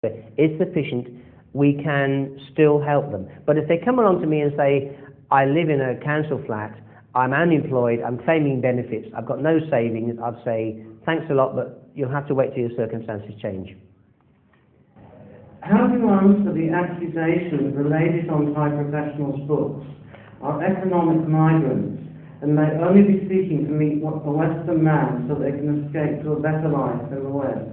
is sufficient, we can still help them. But if they come along to me and say, I live in a council flat, I'm unemployed, I'm claiming benefits, I've got no savings, I'd say, thanks a lot, but you'll have to wait till your circumstances change. How do you answer the accusation that the ladies on Thai professionals' books are economic migrants and may only be seeking to meet a Western man so they can escape to a better life in the West?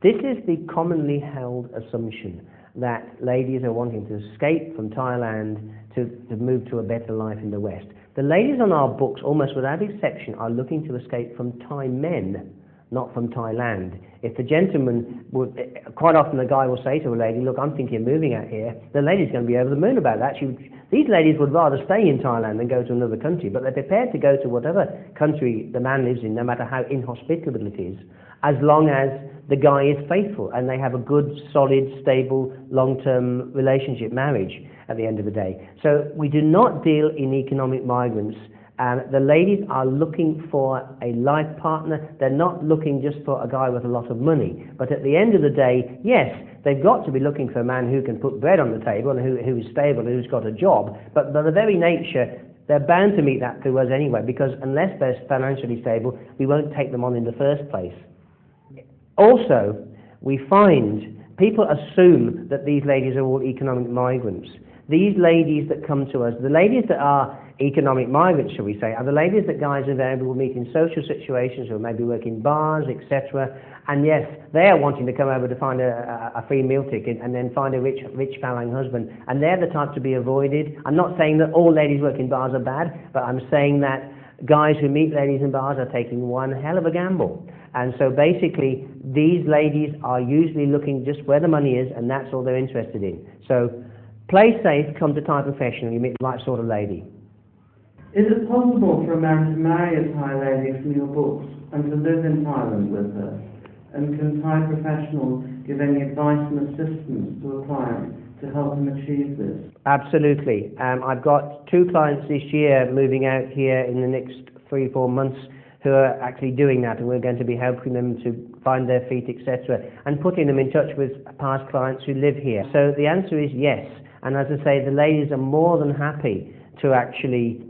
This is the commonly held assumption, that ladies are wanting to escape from Thailand to move to a better life in the West. The ladies on our books, almost without exception, are looking to escape from Thai men, not from Thailand. If the gentleman would, quite often a guy will say to a lady, look, I'm thinking of moving out here, the lady's going to be over the moon about that. These ladies would rather stay in Thailand than go to another country, but they're prepared to go to whatever country the man lives in, no matter how inhospitable it is, as long as the guy is faithful and they have a good, solid, stable, long-term relationship, marriage at the end of the day. So we do not deal in economic migrants. The ladies are looking for a life partner. They're not looking just for a guy with a lot of money. But at the end of the day, yes, they've got to be looking for a man who can put bread on the table and who is stable, who's got a job. But by the very nature, they're bound to meet that through us anyway, because unless they're financially stable, we won't take them on in the first place. Also, we find people assume that these ladies are all economic migrants. These ladies that come to us, the ladies that are economic migrants, shall we say, are the ladies that guys invariably will meet in social situations or maybe work in bars, etc. And yes, they are wanting to come over to find a free meal ticket and then find a rich Falang husband. And they're the type to be avoided. I'm not saying that all ladies work in bars are bad, but I'm saying that guys who meet ladies in bars are taking one hell of a gamble. And so basically, these ladies are usually looking just where the money is, and that's all they're interested in. So play safe, come to Thai professional, you meet the right sort of lady. Is it possible for a man to marry a Thai lady from your books and to live in Thailand with her? And can Thai professionals give any advice and assistance to a client to help him achieve this? Absolutely. I've got 2 clients this year moving out here in the next 3-4 months who are actually doing that, and we're going to be helping them to find their feet, etc., and putting them in touch with past clients who live here. So the answer is yes. And as I say, the ladies are more than happy to actually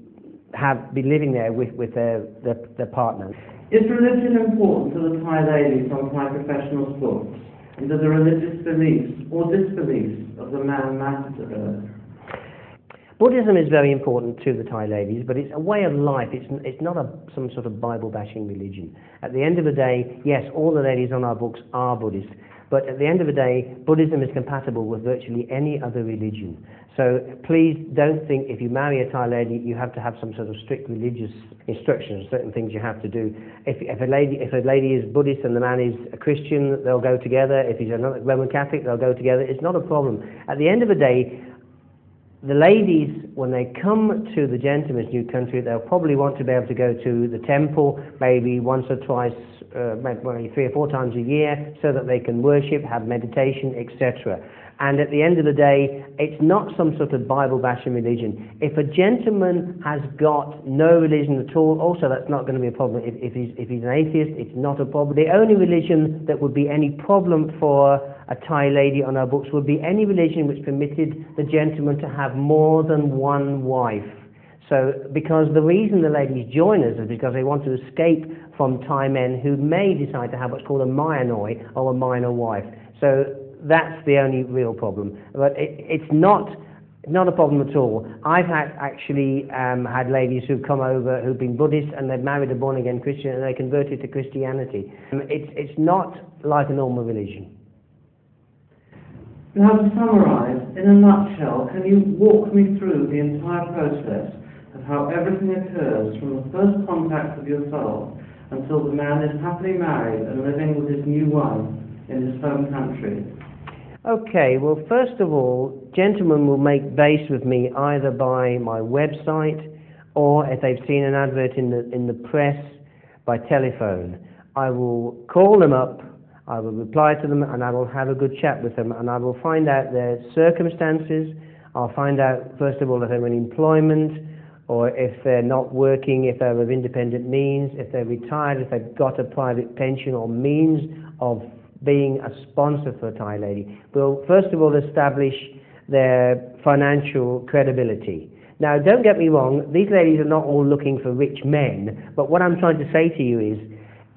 be living there with their partner. Is religion important to the Thai ladies on Thai professionals' books? And do the religious beliefs or disbeliefs of the man matter to her? Buddhism is very important to the Thai ladies, but it's a way of life. It's not some sort of Bible-bashing religion. At the end of the day, yes, all the ladies on our books are Buddhist, but at the end of the day, Buddhism is compatible with virtually any other religion. So please don't think if you marry a Thai lady, you have to have some sort of strict religious instructions, certain things you have to do. If a lady is Buddhist and the man is a Christian, they'll go together. If he's a Roman Catholic, they'll go together. It's not a problem. At the end of the day, the ladies, when they come to the gentleman's new country, they'll probably want to be able to go to the temple maybe once or twice, maybe 3 or 4 times a year, so that they can worship, have meditation, etc. And at the end of the day, it's not some sort of Bible-bashing religion. If a gentleman has got no religion at all, also that's not going to be a problem. If he's an atheist, it's not a problem. The only religion that would be any problem for a Thai lady on our books would be any religion which permitted the gentleman to have more than one wife. So, because the reason the ladies join us is because they want to escape from Thai men who may decide to have what's called a Mayanoi, or a minor wife. So that's the only real problem. But it's not a problem at all. I've actually had ladies who've come over who've been Buddhist and they've married a born-again Christian and they converted to Christianity. It's not like a normal religion. Now, to summarise, in a nutshell, can you walk me through the entire process of how everything occurs from the first contact of yourself until the man is happily married and living with his new wife in his home country? Okay, well, first of all, gentlemen will make base with me either by my website or if they've seen an advert in the press, by telephone. I will call them up, I will reply to them, and I will have a good chat with them, and I will find out their circumstances. I'll find out, first of all, if they're in employment, or if they're not working, if they're of independent means, if they're retired, if they've got a private pension or means of being a sponsor for a Thai lady. We'll first of all establish their financial credibility. Now, don't get me wrong, these ladies are not all looking for rich men, but what I'm trying to say to you is,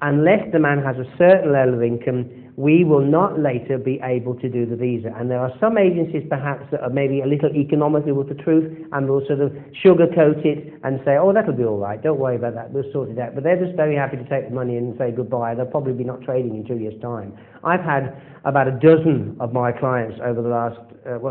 unless the man has a certain level of income, we will not later be able to do the visa. And there are some agencies perhaps that are maybe a little economical with the truth and will sort of sugarcoat it and say, oh, that'll be all right, don't worry about that, we'll sort it out. But they're just very happy to take the money and say goodbye. They'll probably be not trading in 2 years' time. I've had about a dozen of my clients over the last,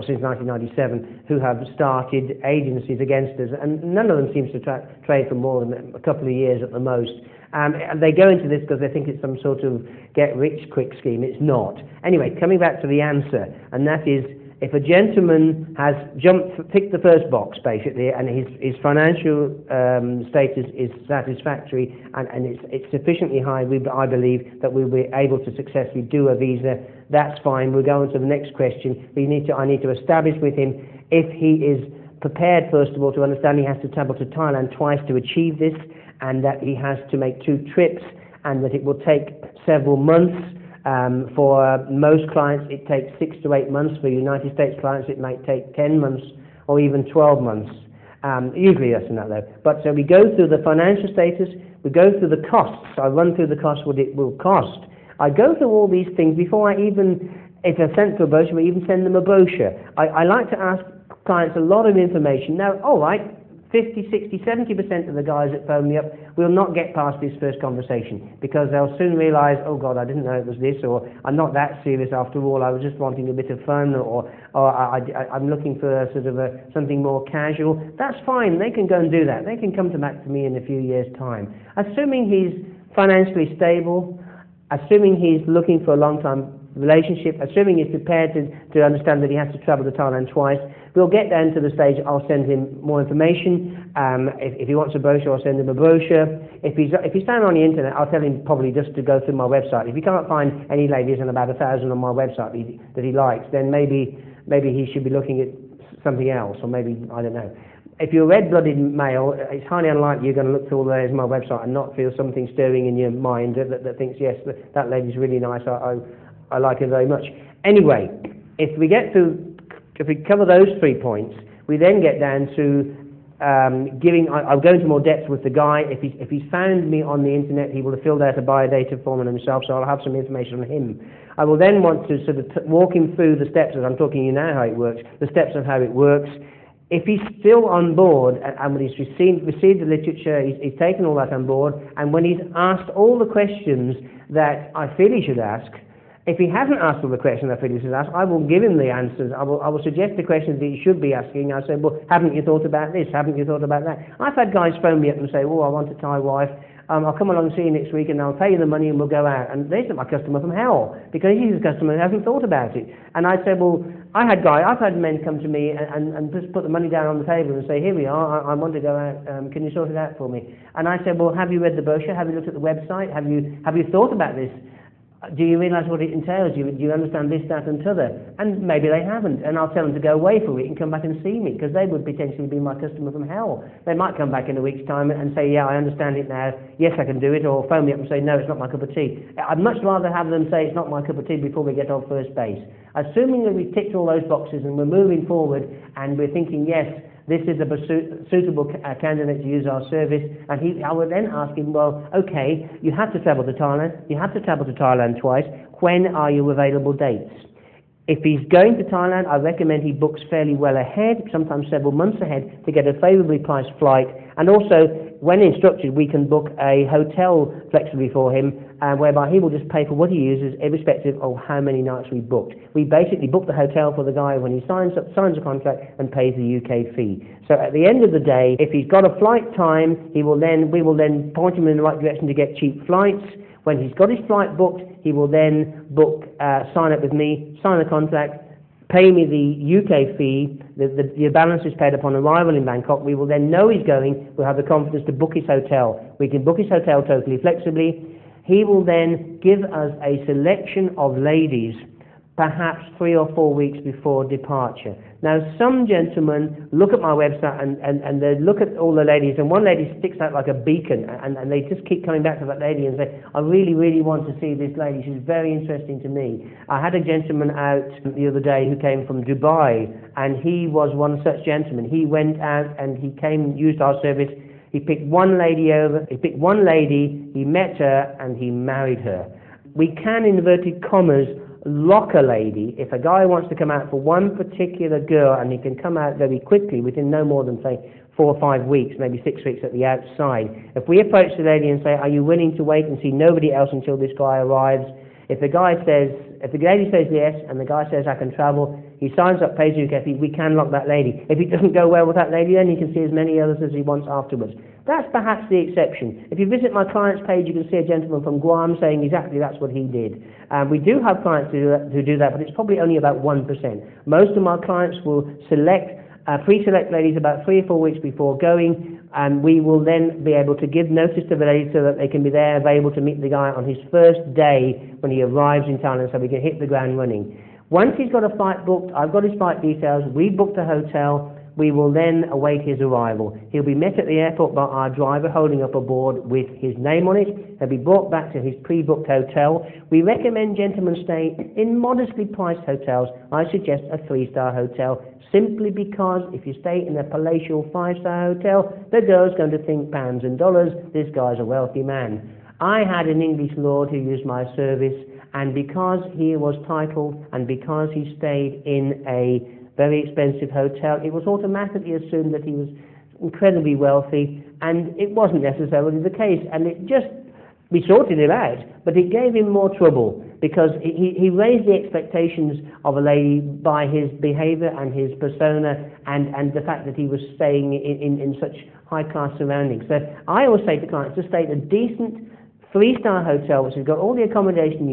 since 1997, who have started agencies against us, and none of them seems to trade for more than a couple of years at the most. And they go into this because they think it's some sort of get-rich-quick scheme. It's not. Anyway, coming back to the answer, and that is, if a gentleman has ticked the first box, basically, and his financial status is satisfactory, and it's sufficiently high, I believe, that we'll be able to successfully do a visa, that's fine. We'll go on to the next question. I need to establish with him if he is prepared, first of all, to understand he has to travel to Thailand twice to achieve this, and that he has to make 2 trips, and that it will take several months. For most clients, it takes 6 to 8 months. For United States clients, it might take 10 months or even 12 months. Usually less than that, though. But so we go through the financial status, we go through the costs. I run through the costs, what it will cost. I go through all these things before I even, if I send to a brochure, we even send them a brochure. I like to ask clients a lot of information. Now, all right, 50, 60, 70% of the guys that phone me up will not get past this first conversation because they'll soon realise, oh God, I didn't know it was this, or I'm not that serious after all, I was just wanting a bit of fun, or I'm looking for sort of something more casual. That's fine, they can go and do that. They can come back to me in a few years' time. Assuming he's financially stable, assuming he's looking for a long-term relationship, assuming he's prepared to understand that he has to travel to Thailand twice, we'll get down to the stage I'll send him more information. If he wants a brochure, I'll send him a brochure. If he's found on the internet, I'll tell him probably just to go through my website. If he can't find any ladies and about 1,000 on my website that he likes, then maybe he should be looking at something else, or maybe, I don't know. If you're a red-blooded male, it's highly unlikely you're going to look through all the ladies on my website and not feel something stirring in your mind that thinks, yes, that lady's really nice, I like her very much. Anyway, if we cover those 3 points, we then get down to I'll go into more depth with the guy. If he's found me on the internet, he will have filled out a biodata form on himself, so I'll have some information on him. I will then want to sort of walk him through the steps, as I'm talking to you now how it works, the steps of how it works. If he's still on board, and when he's received the literature, he's taken all that on board, and when he's asked all the questions that I feel he should ask, if he hasn't asked all the questions I feel he should ask, I will give him the answers. I will suggest the questions that he should be asking. I say, well, haven't you thought about this? Haven't you thought about that? I've had guys phone me up and say, oh, I want a Thai wife. I'll come along and see you next week and I'll pay you the money and we'll go out. And they isn't my customer from hell, because he's a customer who hasn't thought about it. And I said, well, I've had men come to me and just put the money down on the table and say, here we are, I want to go out, can you sort it out for me? And I said, well, have you read the brochure? Have you looked at the website? Have you thought about this? Do you realise what it entails? Do you understand this, that and t'other? And maybe they haven't, and I'll tell them to go away for a week and come back and see me, because they would potentially be my customer from hell. They might come back in a week's time and say, yeah, I understand it now, yes, I can do it, or phone me up and say, no, it's not my cup of tea. I'd much rather have them say it's not my cup of tea before we get off first base. Assuming that we've ticked all those boxes and we're moving forward and we're thinking, yes, this is a suitable candidate to use our service, and I would then ask him, well, okay, you have to travel to Thailand twice, when are your available dates? If he's going to Thailand, I recommend he books fairly well ahead, sometimes several months ahead, to get a favourably priced flight, and also, when instructed, we can book a hotel flexibly for him, whereby he will just pay for what he uses, irrespective of how many nights we booked. We basically book the hotel for the guy when he signs a contract and pays the UK fee. So at the end of the day, if he's got a flight time, we will then point him in the right direction to get cheap flights. When he's got his flight booked, he will then sign up with me, sign the contract, pay me the UK fee. The balance is paid upon arrival in Bangkok. We will then know he's going. We'll have the confidence to book his hotel. We can book his hotel totally flexibly. He will then give us a selection of ladies perhaps 3 or 4 weeks before departure. Now, some gentlemen look at my website and they look at all the ladies, and one lady sticks out like a beacon, and they just keep coming back to that lady and say, I really, really want to see this lady. She's very interesting to me. I had a gentleman out the other day who came from Dubai, and he was one such gentleman. He went out and he came and used our service. He picked one lady, he met her, and he married her. We can, in inverted commas, lock a lady. If a guy wants to come out for one particular girl, and he can come out very quickly, within no more than, say, 4 or 5 weeks, maybe 6 weeks at the outside. If we approach the lady and say, are you willing to wait and see nobody else until this guy arrives? If the lady says yes, and the guy says I can travel, he signs up, pays UK fee, we can lock that lady. If it doesn't go well with that lady, then he can see as many others as he wants afterwards. That's perhaps the exception. If you visit my clients page, you can see a gentleman from Guam saying exactly that's what he did. We do have clients who do that, but it's probably only about 1%. Most of my clients will pre-select ladies about 3 or 4 weeks before going, and we will then be able to give notice to the lady so that they can be there available to meet the guy on his first day when he arrives in Thailand, so we can hit the ground running. Once he's got a flight booked, I've got his flight details, we booked a hotel, we will then await his arrival. He'll be met at the airport by our driver holding up a board with his name on it. He'll be brought back to his pre-booked hotel. We recommend gentlemen stay in modestly priced hotels. I suggest a 3-star hotel, simply because if you stay in a palatial 5-star hotel, the girl's going to think pounds and dollars. This guy's a wealthy man. I had an English lord who used my service, and because he was titled and because he stayed in a very expensive hotel, it was automatically assumed that he was incredibly wealthy, and it wasn't necessarily the case. And we sorted him out, but it gave him more trouble, because he raised the expectations of a lady by his behavior and his persona, and the fact that he was staying in such high-class surroundings. So I always say to clients to stay in a decent 3-star hotel, which has got all the accommodation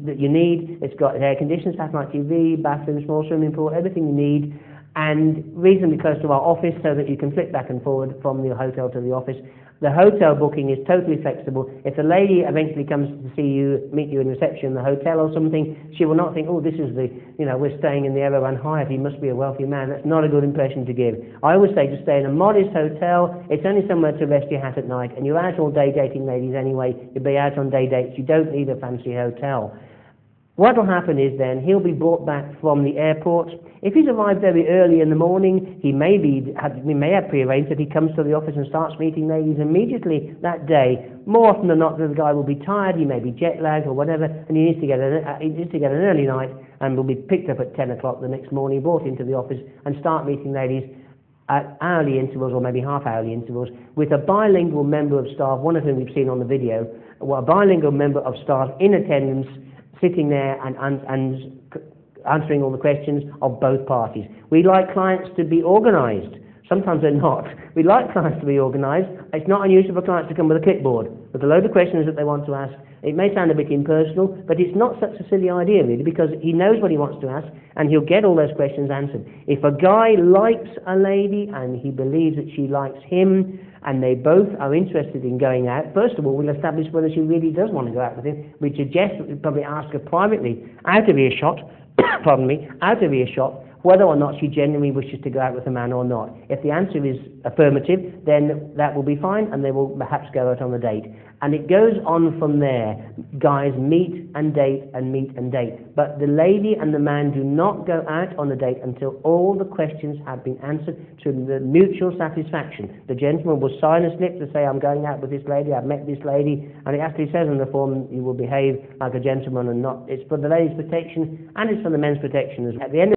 that you need. It's got air conditioning, satellite TV, bathroom, small swimming pool, everything you need, and reasonably close to our office so that you can flip back and forward from the hotel to the office. The hotel booking is totally flexible. If a lady eventually comes to see you, meet you in reception in the hotel or something, she will not think, oh, this is we're staying in the Erawan Hyatt, he must be a wealthy man. That's not a good impression to give. I always say to stay in a modest hotel. It's only somewhere to rest your hat at night, and you're out all day dating ladies anyway. You'll be out on day dates. You don't need a fancy hotel. What will happen is then he'll be brought back from the airport. If he's arrived very early in the morning, we may have prearranged that he comes to the office and starts meeting ladies immediately that day. More often than not, the guy will be tired, he may be jet lagged or whatever, and he needs to get an early night, and will be picked up at 10 o'clock the next morning, brought into the office, and start meeting ladies at hourly intervals, or maybe half-hourly intervals, with a bilingual member of staff, one of whom we've seen on the video, a bilingual member of staff in attendance, sitting there and answering all the questions of both parties. We like clients to be organised. Sometimes they're not. We like clients to be organised. It's not unusual for clients to come with a clipboard with a load of questions that they want to ask. It may sound a bit impersonal, but it's not such a silly idea really, because he knows what he wants to ask and he'll get all those questions answered. If a guy likes a lady and he believes that she likes him, and they both are interested in going out, first of all, we'll establish whether she really does want to go out with him. We suggest that we probably ask her privately, out of earshot, whether or not she genuinely wishes to go out with a man or not. If the answer is affirmative, then that will be fine, and they will perhaps go out on a date. And it goes on from there. Guys meet and date and meet and date. But the lady and the man do not go out on a date until all the questions have been answered to the mutual satisfaction. The gentleman will sign a slip to say, I'm going out with this lady, I've met this lady, and it actually says on the form, you will behave like a gentleman and not. It's for the lady's protection, and it's for the men's protection as well. At the end of